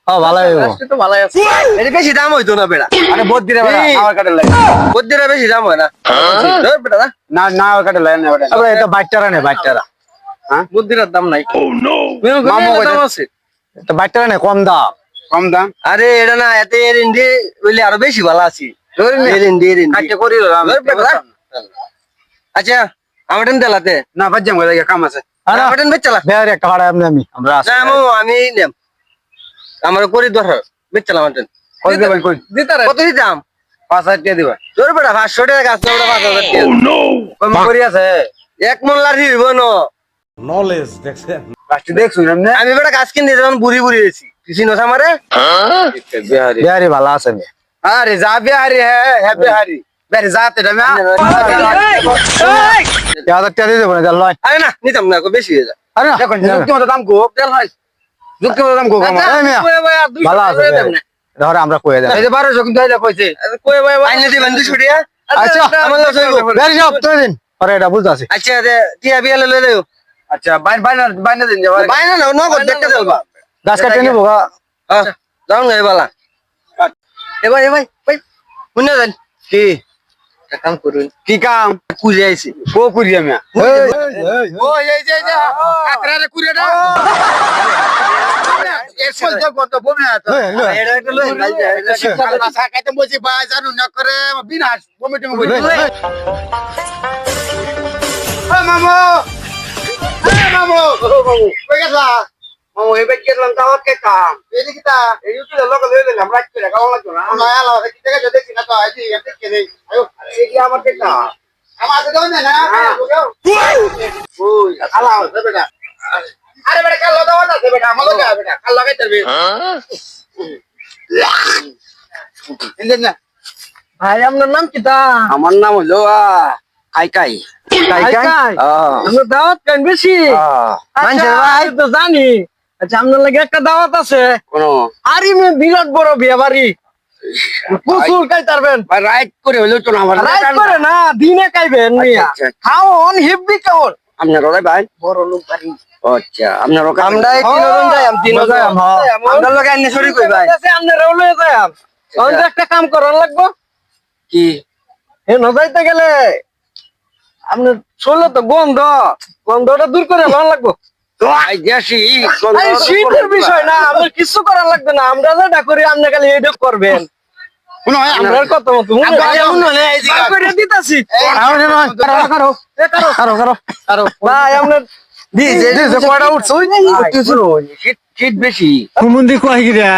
ভালো তো ভালো আছে এর বেশি দাম হইতো না বেড়া আরে বহুত দিরে বেটা আমার কাটে লাগে বুদ্ধিরা বেশি দাম হয় না ধর বেটা না না না আমার কাটে লাগে না বেটা আরে এটা বাইটারা নে বাইটারা হ্যাঁ বুদ্ধিরার দাম নাই মামু দাম আছে এটা বাইটারা নে কম দাম আরে এটা না এতে এর ইন্ডি বলে আরো বেশি ভালো আছি এর ইন্ডি কাটে করি ধর বেটা না। আচ্ছা আমার টেন দেলাতে না বাজ্জাম গো লাগে কাম আছে আমার টেন বেচালা বের একটা ভাড়া আমরা আছে না আমি নেম আমার করি দরকার বেচালা আমার টেন কই দেবেন কই দিতারে কত দিতাম 5000 টাকা দিবা তোর বেটা 500 টাকা গাছ না ওটা 5000 টাকা কই করি আছে এক মন লাঠি দিব না নলেজ দেখছেন রাষ্ট্র দেখছু এমনে আমি বেটা গাছ কিনে যখন বুড়ি বুড়ি হয়েছি কিছু নথা মারে বিহারি বিহারি ভালো আছে নে আরে যা বিহারি হ্যাঁ বিহারি বেরে যাতে না याद क्या दे बोले चल भाई আরে না নিতাম না বেশি হয়ে যায় अरे ना देखो जुक के दाम को চল ভাই जुक के दाम को ए मिया ভালো আছে ধরে আমরা কইয়া দেন এই যে 1200 কিন্তু আইলা কইছে কই ভাই আইনে দিবেন 200 টাকা আচ্ছা আমার লস হইব বেরে যাও তো দিন আরে এটা বুঝতাছি আচ্ছা টিয়া বিয়ালে লই দেও আচ্ছা বাইনা দিন যাও বাইনা না নগদ দেখতে দেবা গাছ কাটে নিবো গা হ্যাঁ যাও না এবালা এ ভাই ভাই শুনে যান কি কাম করুন কি কাম কুজে আইছি ও কুরিয়া মিয়া ও এই যে আকরারে কুরিয়াটা এসল তো কত বমে আছে এটা একটা লই মাথা কাইতে বসি ভাই জানু না করে বিনাশ বমিটি মে বলি মামু মামু কই গেছা মামু এবে কি করলাম দাওয়াত কে কাম এই দিকটা এই ইউটিউবে লোক লই লইলাম রাত করে গাওয়া লাগতো না না আলা কি জায়গা যদি দেখি না তো আইছি এমনি কে দেই আয়ো এই কি আমার কে কাম আমার তো দাও না ওই আলা হবে বেটা আরে বেটা কাল দাওয়াত আছে বেটা আমার লগা বেটা কাল লাগাই তরবে ইন্দেন না ভাই আপনার নাম কি তা আমার নাম হলো কাইকাই কাইকাই আমরা দাওয়াত কেন বেশি মানছে ভাই তো জানি আচ্ছা আপনার লাগে একটা দাওয়াত আছে কোন আরে মে বিরাট বড় বিয়ে বাড়ি প্রচুর খাই তারবেন রাইট করে হলো তো আমার রাইট করে না দিনে খাইবেন মিয়া আচ্ছা, আচ্ছা। খাওন হেভি খাওন আপনার ওরাই ভাই বড় লোক বাড়ি আচ্ছা আপনার ওকে আমরা তিনজন যাই তিনজন যাই আমরা লোক আইনে সরি কই ভাই আমরা রওলে যাই অন্য একটা কাম করার লাগবো কি এ ন যাইতে গেলে আপনার চলে তো গন্ধটা দূর করে ভালো লাগবো আই যাসি এই শীতের বিষয় না আমাদের কিছু করার লাগবে না আমরা যেটা করি আপনি খালি এটা করবেন কোন আমরা কত মত করে দিতাছি ভাই আমরা কয়টা উঠছো শীত বেশি কুমুন্দি কয় গিরা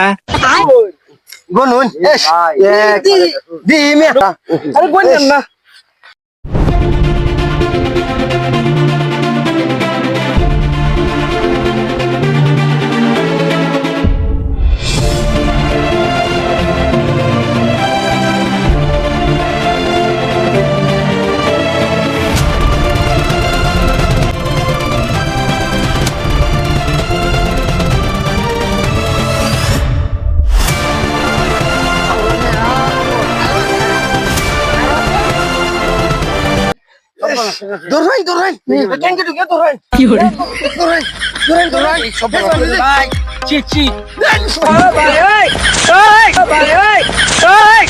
গনুন দি মে আরে বলেন না দৌড়াই কেন কে দৌড়াই কি করে দৌড়াই সব ভাই চি চি ভাই এই ভাই এই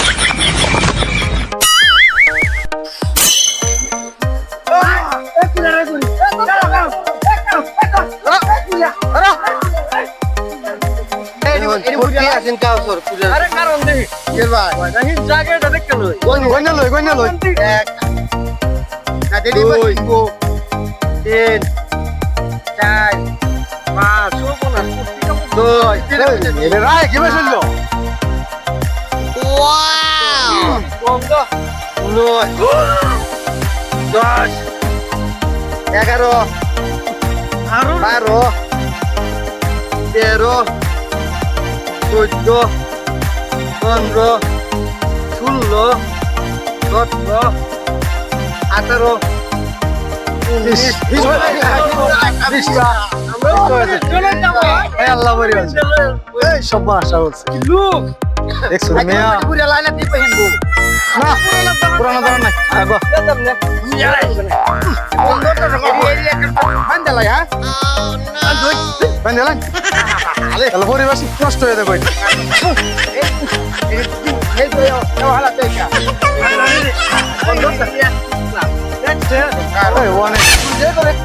আরে কারণ দেখি ভাই জায়গাটা দেখতে লই গয়না লই এক না দেরি বলবো 3 4 5 2 এরে রাই কি বলছো কম তো 9 10 11 12 13 14 15 16 17 18 আল্লাহ বড় আছে এই সব আশা হচ্ছে লোক দেখছো মেয়া পুরা লাইনে দিয়ে হিনবো না পুরানো ধরন নাই আগো বান্দালাই হ্যাঁ বান্ধেলাই তাহলে পরিবেশ নষ্ট হয়ে যাবে এই তো হালা দেখা অনেক